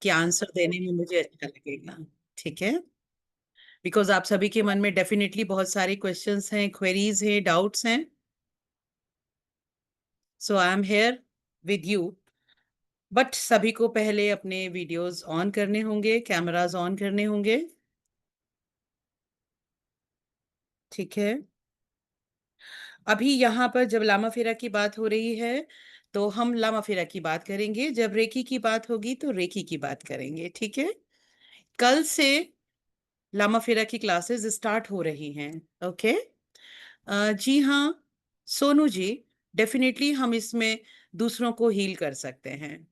कि आंसर देने में मुझे अच्छा लगेगा। ठीक है, बिकॉज आप सभी के मन में डेफिनेटली बहुत सारे क्वेश्चंस हैं, क्वेरीज हैं, डाउट्स हैं। So I am here with you. But सभी को पहले अपने वीडियोस ऑन करने होंगे, कैमरास ऑन करने होंगे। ठीक है, अभी यहाँ पर जब लामा फेरा की बात हो रही है तो हम लामा फेरा की बात करेंगे, जब रेकी की बात होगी तो रेकी की बात करेंगे। ठीक है, कल से लामा फेरा की क्लासेस स्टार्ट हो रही हैं। ओके, जी हाँ सोनू जी, डेफिनेटली हम इसमें दूसरों को हील कर सकते हैं।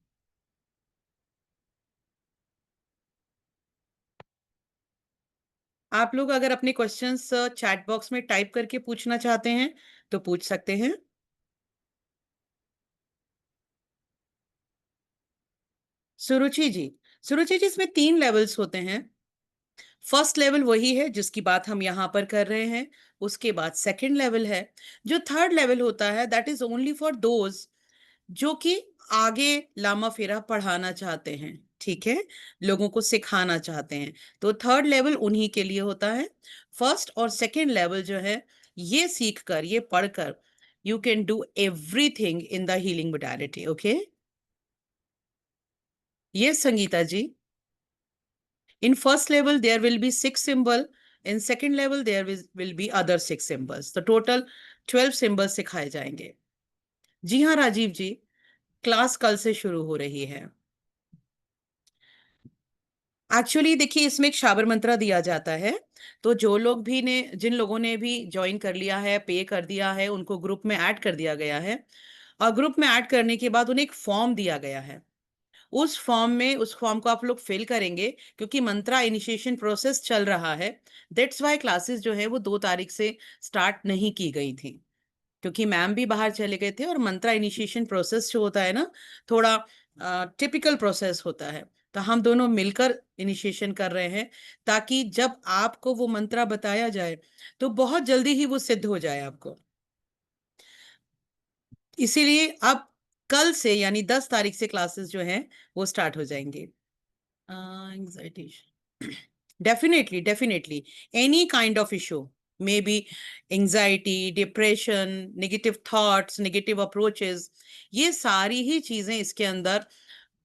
आप लोग अगर अपने क्वेश्चंस चैट बॉक्स में टाइप करके पूछना चाहते हैं तो पूछ सकते हैं। सुरुचि जी, सुरुचि जी, इसमें 3 लेवल्स होते हैं। फर्स्ट लेवल वही है जिसकी बात हम यहाँ पर कर रहे हैं। उसके बाद सेकंड लेवल है। जो थर्ड लेवल होता है that is only for those जो कि आगे लामा फेरा पढ़ाना चाहते हैं। ठीक है, लोगों को सिखाना चाहते हैं, तो थर्ड लेवल उन्हीं के लिए होता है। फर्स्ट और सेकंड लेवल जो है, ये सीख कर, ये पढ़कर you can do everything in the healing modality. Okay, ये संगीता जी, in first level there will be 6 symbol, in second level there will be other 6 symbols, तो total 12 symbols सिखाए जाएंगे। जी हाँ राजीव जी, क्लास कल से शुरू हो रही है। एक्चुअली देखिए, इसमें एक शाबर मंत्रा दिया जाता है, तो जो लोग भी ने जिन लोगों ने भी ज्वाइन कर लिया है, पे कर दिया है, उनको ग्रुप में ऐड कर दिया गया है। और ग्रुप में ऐड करने के बाद उन्हें एक फॉर्म दिया गया है। उस फॉर्म को आप लोग फिल करेंगे, क्योंकि मंत्रा इनिशिएशन प्रोसेस चल रहा है। दैट्स वाई क्लासेस जो है वो 2 तारीख से स्टार्ट नहीं की गई थी, क्योंकि मैम भी बाहर चले गए थे। और मंत्रा इनिशिएशन प्रोसेस जो होता है ना, थोड़ा टिपिकल प्रोसेस होता है। तो हम दोनों मिलकर इनिशिएशन कर रहे हैं, ताकि जब आपको वो मंत्रा बताया जाए तो बहुत जल्दी ही वो सिद्ध हो जाए आपको। इसीलिए अब कल से यानी 10 तारीख से क्लासेस जो हैं वो स्टार्ट हो जाएंगे। Anxiety. Definitely, definitely. Any kind of issue, maybe anxiety, depression, negative thoughts, negative approaches, ये सारी ही चीजें इसके अंदर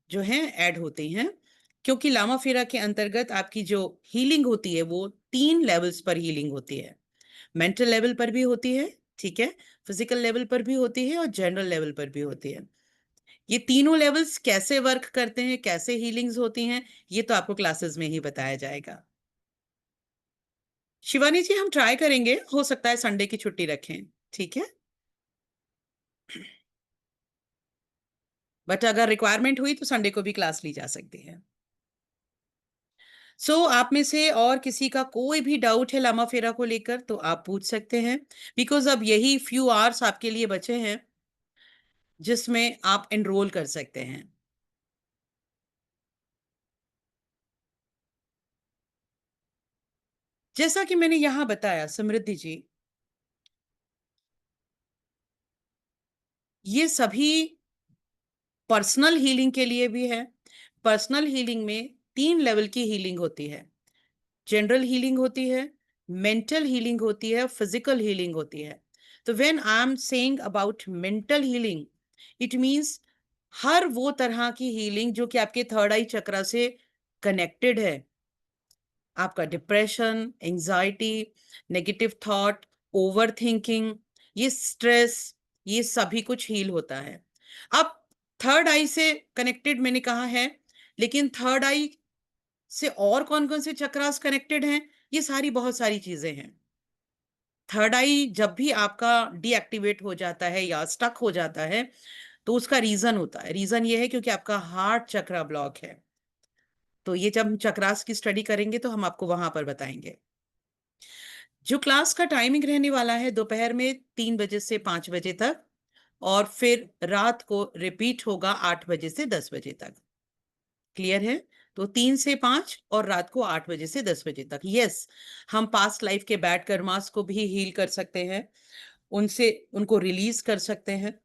जो हैं ऐड होती हैं। क्योंकि लामा फेरा के अंतर्गत आपकी जो हीलिंग होती है वो 3 लेवल्स पर हीलिंग होती है। मेंटल लेवल पर भी होती है, ठीक है, फिजिकल लेवल पर भी होती है और जनरल लेवल पर भी होती है। ये तीनों लेवल्स कैसे वर्क करते हैं, कैसे हीलिंग्स होती हैं, ये तो आपको क्लासेस में ही बताया जाएगा। शिवानी जी, हम ट्राई करेंगे, हो सकता है संडे की छुट्टी रखें। ठीक है, बट अगर रिक्वायरमेंट हुई तो संडे को भी क्लास ली जा सकती है। आप में से और किसी का कोई भी डाउट है लामा फेरा को लेकर तो आप पूछ सकते हैं, बिकॉज अब यही फ्यू आवर्स आपके लिए बचे हैं जिसमें आप एनरोल कर सकते हैं। जैसा कि मैंने यहां बताया समृद्धि जी, ये सभी पर्सनल हीलिंग के लिए भी है। पर्सनल हीलिंग में 3 लेवल की हीलिंग होती है। जनरल हीलिंग होती है, मेंटल हीलिंग होती है, फिजिकल हीलिंग होती है। तो when I am saying about mental healing, it means हर वो तरह की हीलिंग जो कि आपके थर्ड आई चक्रा से कनेक्टेड है। आपका depression, anxiety, negative thought, over thinking, ये स्ट्रेस, ये सभी कुछ हील होता है। अब थर्ड आई से कनेक्टेड मैंने कहा है, लेकिन थर्ड आई से और कौन कौन से चक्रास कनेक्टेड हैं, ये सारी बहुत सारी चीजें हैं। थर्ड आई जब भी आपका डीएक्टिवेट हो जाता है या स्टक हो जाता है तो उसका रीजन होता है। रीजन ये है क्योंकि आपका हार्ट चक्रा ब्लॉक है। तो ये जब हम चक्रास की स्टडी करेंगे तो हम आपको वहां पर बताएंगे। जो क्लास का टाइमिंग रहने वाला है दोपहर में 3 बजे से 5 बजे तक, और फिर रात को रिपीट होगा 8 बजे से 10 बजे तक। क्लियर है? तो 3 से 5 और रात को 8 बजे से 10 बजे तक। यस, हम पास्ट लाइफ के बैड कर्मास को भी हील कर सकते हैं, उनसे उनको रिलीज कर सकते हैं।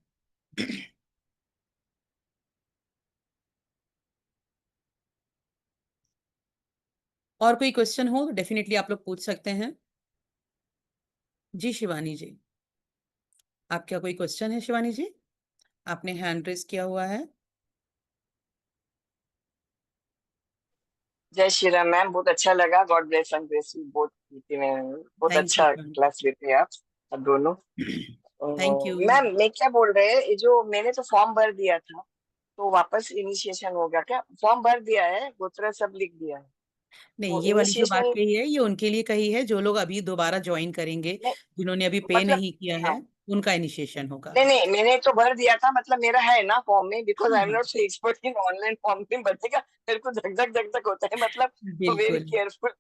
और कोई क्वेश्चन हो डेफिनेटली आप लोग पूछ सकते हैं। जी शिवानी जी, आपका कोई क्वेश्चन है शिवानी जी? आपने हैंड रेस किया हुआ है। जय श्री राम मैम, बहुत अच्छा लगा। God bless and grace you both. बहुत थैंक यू अच्छा शिवानी। क्लास लेते हैं आप दोनों। Thank you. मैम मैं क्या बोल रहे हैं, ये जो मैंने तो फॉर्म भर दिया था, तो वापस इनिशिएशन हो गया क्या? फॉर्म भर दिया है, गोत्र सब लिख दिया है, नहीं, तो ये वाली जो बात इनिशिएशन कही है ये उनके लिए कही है जो लोग अभी दोबारा ज्वाइन करेंगे, नहीं जिन्होंने अभी पे मतलब। नहीं किया हाँ, है, उनका इनिशिएशन होगा। नहीं नहीं, मैंने तो भर दिया था, मतलब मेरा है ना फॉर्म में, बिकॉज हाँ आई एम हाँ, not so expert in online form में भरने का। मेरे को धक धक होता है, मतलब वेरी बिल्कुल केयरफुल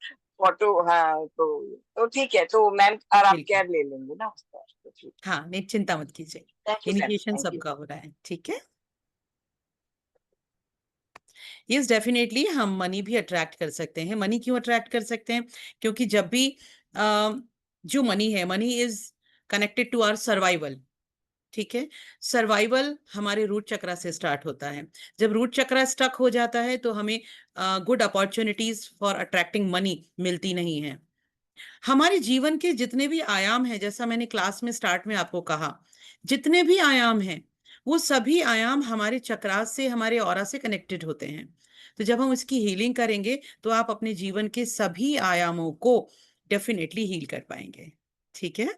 फोटो। हाँ, तो ठीक है, तो मैम और आप बिल्कुल। केयर ले लेंगे ना उसका, तो ठीक। हाँ, नहीं चिंता मत कीजिए। Thank you ma'am, initiation thank you. सबका हो रहा है, ठीक है। यस डेफिनेटली हम मनी भी अट्रैक्ट कर सकते हैं। मनी क्यों अट्रैक्ट कर सकते हैं? क्योंकि जब भी जो मनी है, money is connected to our survival. ठीक है। सर्वाइवल हमारे रूट चक्रा से स्टार्ट होता है। जब रूट चक्रा स्टक हो जाता है तो हमें good opportunities for attracting money मिलती नहीं है। हमारे जीवन के जितने भी आयाम हैं, जैसा मैंने क्लास में स्टार्ट में आपको कहा, जितने भी आयाम हैं वो सभी आयाम हमारे चक्रास से, हमारे ऑरा से कनेक्टेड होते हैं। तो जब हम इसकी हीलिंग करेंगे तो आप अपने जीवन के सभी आयामों को डेफिनेटली हील कर पाएंगे। ठीक है।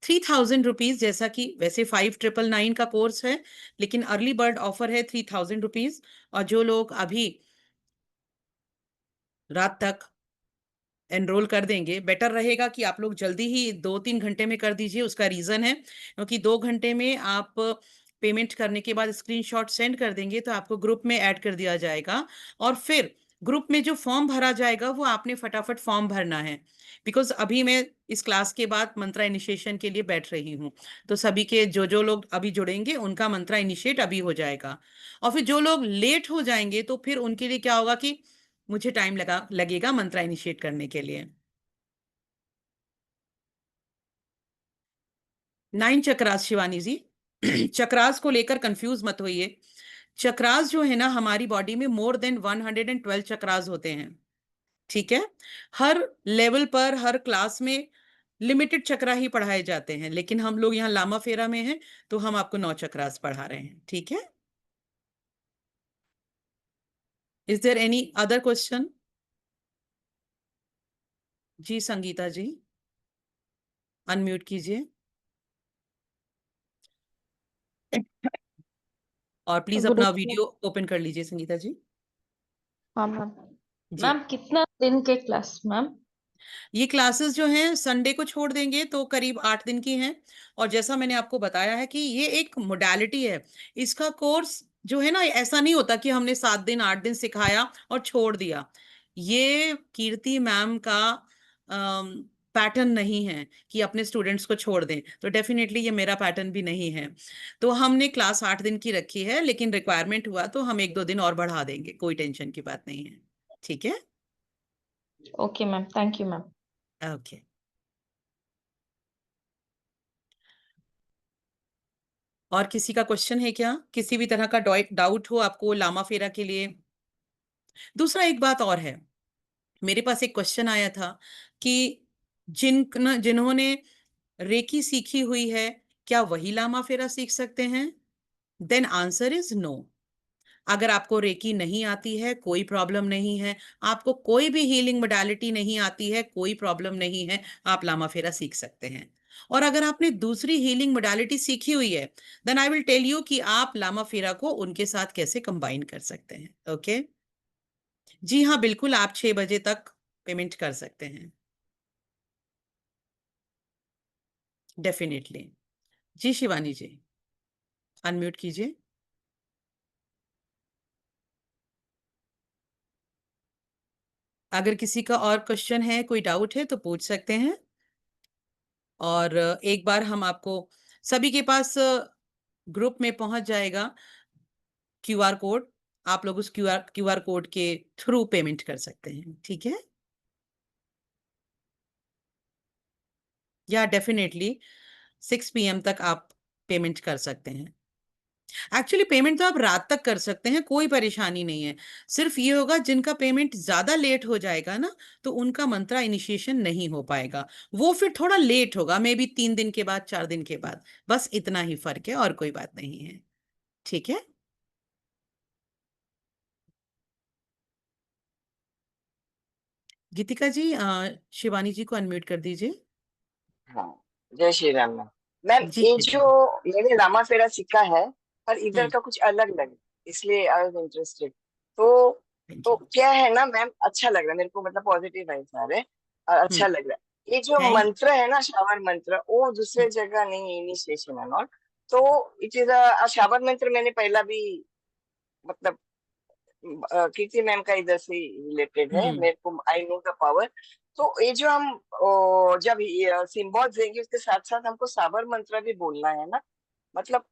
3000 रुपीज, जैसा कि वैसे 5999 का कोर्स है, लेकिन अर्ली बर्ड ऑफर है 3000 रुपीज। और जो लोग अभी रात तक एनरोल कर देंगे, बेटर रहेगा कि आप लोग जल्दी ही 2-3 घंटे में कर दीजिए। उसका रीजन है क्योंकि 2 घंटे में आप पेमेंट करने के बाद स्क्रीनशॉट सेंड कर देंगे तो आपको ग्रुप में ऐड कर दिया जाएगा। और फिर ग्रुप में जो फॉर्म भरा जाएगा वो आपने फटाफट फॉर्म भरना है। बिकॉज अभी मैं इस क्लास के बाद मंत्रा इनिशिएशन के लिए बैठ रही हूँ, तो सभी के जो जो लोग अभी जुड़ेंगे उनका मंत्रा इनिशिएट अभी हो जाएगा। और फिर जो लोग लेट हो जाएंगे तो फिर उनके लिए क्या होगा कि मुझे टाइम लगेगा मंत्रा इनिशिएट करने के लिए। 9 चक्रास शिवानी जी। चक्रास को लेकर कंफ्यूज मत होइए। चक्रास जो है ना, हमारी बॉडी में मोर देन 112 चक्रास होते हैं। ठीक है। हर लेवल पर, हर क्लास में लिमिटेड चक्रा ही पढ़ाए जाते हैं, लेकिन हम लोग यहाँ लामा फेरा में हैं तो हम आपको 9 चक्रास पढ़ा रहे हैं। ठीक है। Is there any other question? जी संगीता जी, अनम्यूट कीजिए और प्लीज गुड अपना इवनिंग। वीडियो ओपन कर लीजिए संगीता जी। हाँ मैम। जी, मैम कितना दिन के क्लास मैम? ये क्लासेस जो हैं संडे को छोड़ देंगे तो करीब 8 दिन की हैं। और जैसा मैंने आपको बताया है कि ये एक मोडालिटी है। इसका कोर्स जो है ना, ऐसा नहीं होता कि हमने 7 दिन 8 दिन सिखाया और छोड़ दिया। ये कीर्ति मैम का पैटर्न नहीं है कि अपने स्टूडेंट्स को छोड़ दें। तो डेफिनेटली ये मेरा पैटर्न भी नहीं है। तो हमने क्लास 8 दिन की रखी है, लेकिन रिक्वायरमेंट हुआ तो हम 1-2 दिन और बढ़ा देंगे, कोई टेंशन की बात नहीं है। ठीक है। Okay ma'am, thank you ma'am. Okay. और किसी का क्वेश्चन है क्या? किसी भी तरह का डाउट हो आपको लामा फेरा के लिए? दूसरा एक बात और है, मेरे पास एक क्वेश्चन आया था कि जिन्होंने रेकी सीखी हुई है, क्या वही लामा फेरा सीख सकते हैं? Then answer is no. अगर आपको रेकी नहीं आती है कोई प्रॉब्लम नहीं है, आपको कोई भी हीलिंग मोडालिटी नहीं आती है कोई प्रॉब्लम नहीं है, आप लामा फेरा सीख सकते हैं। और अगर आपने दूसरी हीलिंग मोडालिटी सीखी हुई है, then I will tell you कि आप लामा फेरा को उनके साथ कैसे कंबाइन कर सकते हैं। ओके। जी हाँ, बिल्कुल आप 6 बजे तक पेमेंट कर सकते हैं, डेफिनेटली। जी शिवानी जी, अनम्यूट कीजिए। अगर किसी का और क्वेश्चन है, कोई डाउट है तो पूछ सकते हैं। और एक बार हम आपको सभी के पास ग्रुप में पहुंच जाएगा क्यूआर कोड। आप लोग उस क्यूआर कोड के थ्रू पेमेंट कर सकते हैं। ठीक है। या डेफिनेटली 6 PM तक आप पेमेंट कर सकते हैं। एक्चुअली पेमेंट तो आप रात तक कर सकते हैं, कोई परेशानी नहीं है। सिर्फ ये होगा जिनका पेमेंट ज्यादा लेट हो जाएगा ना, तो उनका मंत्रा इनिशिएशन नहीं हो पाएगा। वो फिर थोड़ा लेट होगा, मे बी 3 दिन के बाद, 4 दिन के बाद। बस इतना ही फर्क है, और कोई बात नहीं है। ठीक है। गीतिका जी, शिवानी जी को अनम्यूट कर दीजिए। हाँ, जय श्री राम मैम। मैम, जी ये श्री जो राम। मैंने रामा फेरा सीखा है, पर इधर हम्म। का कुछ अलग लगे, इसलिए आई वाज इंटरेस्टेड। तो थैंक तो यू। क्या है ना मैम, अच्छा लग रहा है मेरे को, मतलब पॉजिटिव वाइब्स आ रहे हैं और अच्छा हम्म। लग रहा है। ये जो थैंक। मंत्र है ना, शावर मंत्र, वो दूसरे जगह नहीं, इनिशिएशन है नॉट। तो इट इज शावर मंत्र मैंने पहला भी, मतलब कीर्ति मैम का इधर से रिलेटेड है हम्म। मेरे को, आई नो द पावर। तो ये जो हम जब सिंबल्स देंगे, उसके साथ साथ हमको साबर मंत्र भी बोलना है ना, मतलब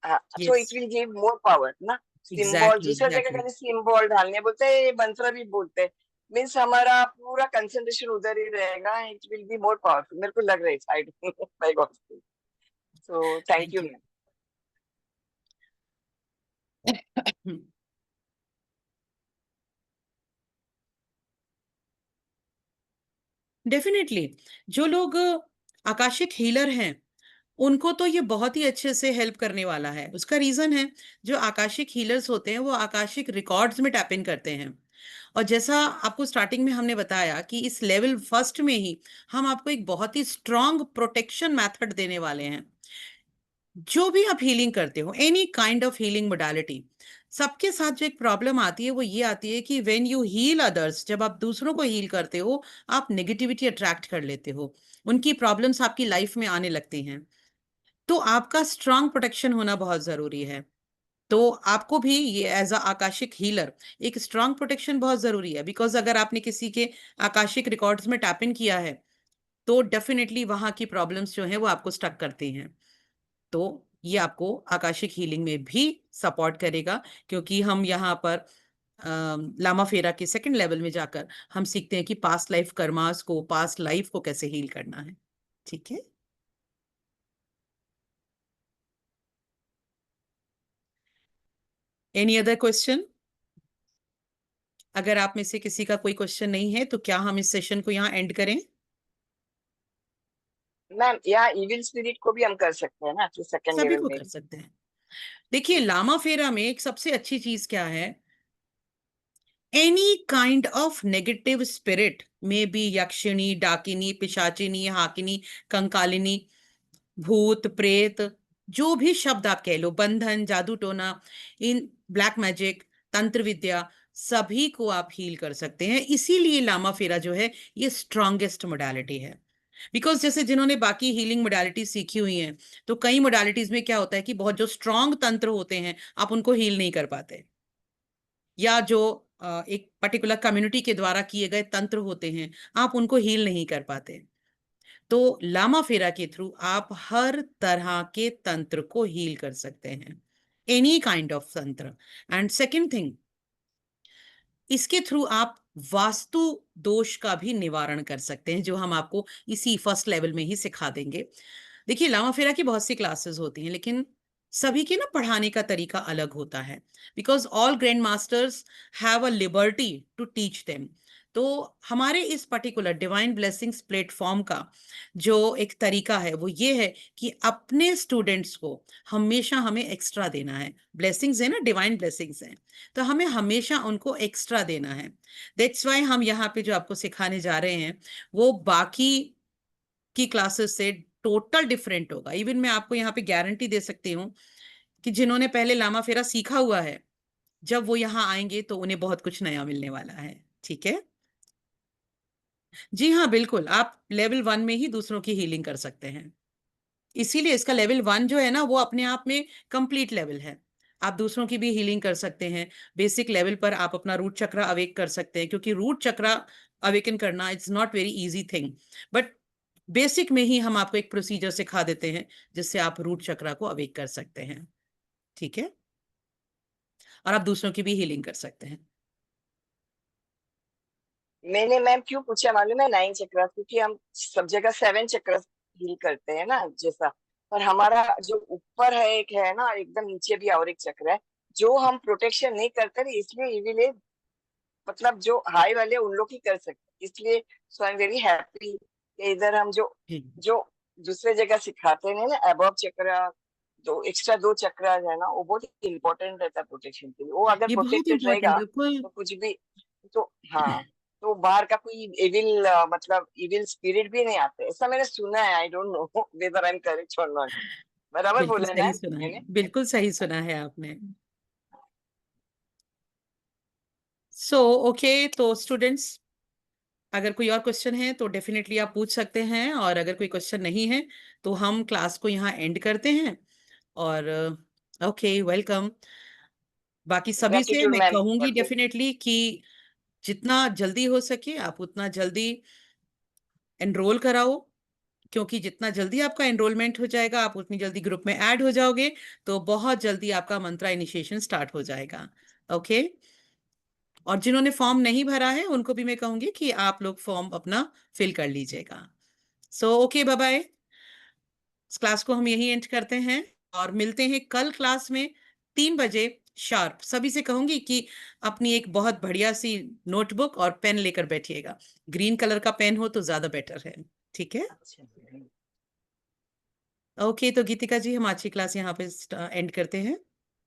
so yes. It will give more power ना। सिंबल एग्जैक्टली, दूसरा जगह एग्जैक्टली। खाली सिंबल ढालने बोलते हैं, ये मंत्र भी बोलते हैं। मीन्स हमारा पूरा कंसंट्रेशन उधर ही रहेगा, it will be more powerful, मेरे को लग रहा है side by God. So thank you thank ma'am. You. Definitely. जो लोग आकाशिक हीलर हैं, उनको तो ये बहुत ही अच्छे से हेल्प करने वाला है। उसका रीजन है, जो आकाशिक हीलर्स होते हैं वो आकाशिक रिकॉर्ड्स में टैप इन करते हैं। और जैसा आपको स्टार्टिंग में हमने बताया कि इस लेवल फर्स्ट में ही हम आपको एक बहुत ही स्ट्रांग प्रोटेक्शन मेथड देने वाले हैं। जो भी आप हीलिंग करते हो, any kind of healing modality, सबके साथ जो एक प्रॉब्लम आती है वो ये आती है कि व्हेन यू हील अदर्स, जब आप दूसरों को हील करते हो, आप नेगेटिविटी अट्रैक्ट कर लेते हो। उनकी प्रॉब्लम्स आपकी लाइफ में आने लगती हैं। तो आपका स्ट्रांग प्रोटेक्शन होना बहुत जरूरी है। तो आपको भी ये एज अ आकाशिक हीलर एक स्ट्रांग प्रोटेक्शन बहुत जरूरी है, बिकॉज अगर आपने किसी के आकाशिक रिकॉर्ड्स में टैप इन किया है, तो डेफिनेटली वहां की प्रॉब्लम्स जो है वो आपको स्टक करती हैं। तो ये आपको आकाशिक हीलिंग में भी सपोर्ट करेगा, क्योंकि हम यहाँ पर लामा फेरा के सेकंड लेवल में जाकर हम सीखते हैं कि पास्ट लाइफ कर्मास को, पास्ट लाइफ को कैसे हील करना है। ठीक है। Any other question? अगर आप में से किसी का कोई क्वेश्चन नहीं है, तो क्या हम इस सेशन को यहाँ एंड करें? मैम, या इविल स्पिरिट को भी हम कर सकते हैं ना, तो सेकंड सभी लेवल को में कर भी। सकते हैं। देखिए, लामा फेरा में एक सबसे अच्छी चीज क्या है, any kind of negative spirit, maybe yakshini, dakini, पिशाचिनी, हाकिनी, कंकालिनी, भूत प्रेत, जो भी शब्द आप कह लो, बंधन, जादू टोना, इन ब्लैक मैजिक, तंत्र विद्या, सभी को आप हील कर सकते हैं। इसीलिए लामा फेरा जो है ये स्ट्रांगेस्ट मोडालिटी है। बिकॉज जैसे जिन्होंने बाकी हीलिंग मोडालिटी सीखी हुई हैं, तो कई मोडालिटीज में क्या होता है कि बहुत जो स्ट्रांग तंत्र होते हैं, आप उनको हील नहीं कर पाते। या जो एक पर्टिकुलर कम्युनिटी के द्वारा किए गए तंत्र होते हैं, आप उनको हील नहीं कर पाते। तो लामा फेरा के थ्रू आप हर तरह के तंत्र को हील कर सकते हैं, एनी काइंड ऑफ तंत्र। एंड सेकंड थिंग, इसके थ्रू आप वास्तु दोष का भी निवारण कर सकते हैं, जो हम आपको इसी फर्स्ट लेवल में ही सिखा देंगे। देखिए, लामा फेरा की बहुत सी क्लासेस होती हैं, लेकिन सभी के ना पढ़ाने का तरीका अलग होता है, because all grand masters have a liberty to teach them. तो हमारे इस पर्टिकुलर डिवाइन ब्लेसिंग्स प्लेटफॉर्म का जो एक तरीका है वो ये है कि अपने स्टूडेंट्स को हमेशा हमें एक्स्ट्रा देना है। ब्लेसिंग्स है ना, डिवाइन ब्लेसिंग्स हैं, तो हमें हमेशा उनको एक्स्ट्रा देना है। दैट्स वाई हम यहाँ पे जो आपको सिखाने जा रहे हैं, वो बाकी की क्लासेस से टोटल डिफरेंट होगा। इवन मैं आपको यहाँ पे गारंटी दे सकती हूँ कि जिन्होंने पहले लामा फेरा सीखा हुआ है, जब वो यहाँ आएंगे तो उन्हें बहुत कुछ नया मिलने वाला है। ठीक है। जी हाँ, बिल्कुल, आप लेवल 1 में ही दूसरों की हीलिंग कर सकते हैं। इसीलिए इसका लेवल 1 जो है ना, वो अपने आप में कंप्लीट लेवल है। आप दूसरों की भी हीलिंग कर सकते हैं। बेसिक लेवल पर आप अपना रूट चक्र अवेक कर सकते हैं, क्योंकि रूट चक्र अवेकन करना it's not very easy thing. But basic में ही हम आपको एक प्रोसीजर सिखा देते हैं, जिससे आप रूट चक्र को अवेक कर सकते हैं। ठीक है। और आप दूसरों की भी हीलिंग कर सकते हैं। मैंने मैम क्यों पूछा मालूम है, 9 चक्र, क्योंकि हम सब जगह 7 चक्र हील करते हैं ना, जैसा पर हमारा जो ऊपर है एक है ना, एकदम नीचे भी और एक चक्र है, जो हम प्रोटेक्शन नहीं करते ना, इसलिए इविल मतलब जो हाई वाले उन लोग ही कर सकते, इसलिए सो आई एम वेरी हैप्पी कि इधर हम जो जी जो दूसरे जगह सिखाते हैं ना, अबव चक्र, दो एक्स्ट्रा 2 चक्र है ना, वो बहुत इम्पोर्टेंट रहता है प्रोटेक्शन के लिए। वो अगर ये बहुत प्रोटेक्टेड इम्पोर्टेंट रहेगा है कोई। तो कुछ भी, तो हाँ, तो बाहर का कोई इविल मतलब इविल स्पिरिट भी नहीं आते, ऐसा मैंने सुना है। I don't know whether I am correct और नॉट। बराबर बिल्कुल बोला ना सही सुना है, मैंने? बिल्कुल सही सुना है आपने। सो ओके, तो स्टूडेंट्स, अगर कोई और क्वेश्चन है तो डेफिनेटली आप पूछ सकते हैं, और अगर कोई क्वेश्चन नहीं है तो हम क्लास को यहाँ एंड करते हैं। और ओके, वेलकम। बाकी सभी से ग्रेटिट्यूड मैं मैम कहूंगी फॉर दिस। डेफिनेटली कि जितना जल्दी हो सके आप उतना जल्दी एनरोल कराओ, क्योंकि जितना जल्दी आपका एनरोलमेंट हो जाएगा आप उतनी जल्दी ग्रुप में ऐड हो जाओगे, तो बहुत जल्दी आपका मंत्रा इनिशिएशन स्टार्ट हो जाएगा। ओके, और जिन्होंने फॉर्म नहीं भरा है उनको भी मैं कहूंगी कि आप लोग फॉर्म अपना फिल कर लीजिएगा। So okay, bye bye. इस क्लास को हम यही एंड करते हैं, और मिलते हैं कल क्लास में 3 बजे शार्प। सभी से कहूंगी कि अपनी एक बहुत बढ़िया सी नोटबुक और पेन लेकर बैठिएगा। ग्रीन कलर का पेन हो तो ज्यादा बेटर है। ठीक है, अच्छा, ओके। तो गीतिका जी, हम आज की क्लास यहाँ पे एंड करते हैं।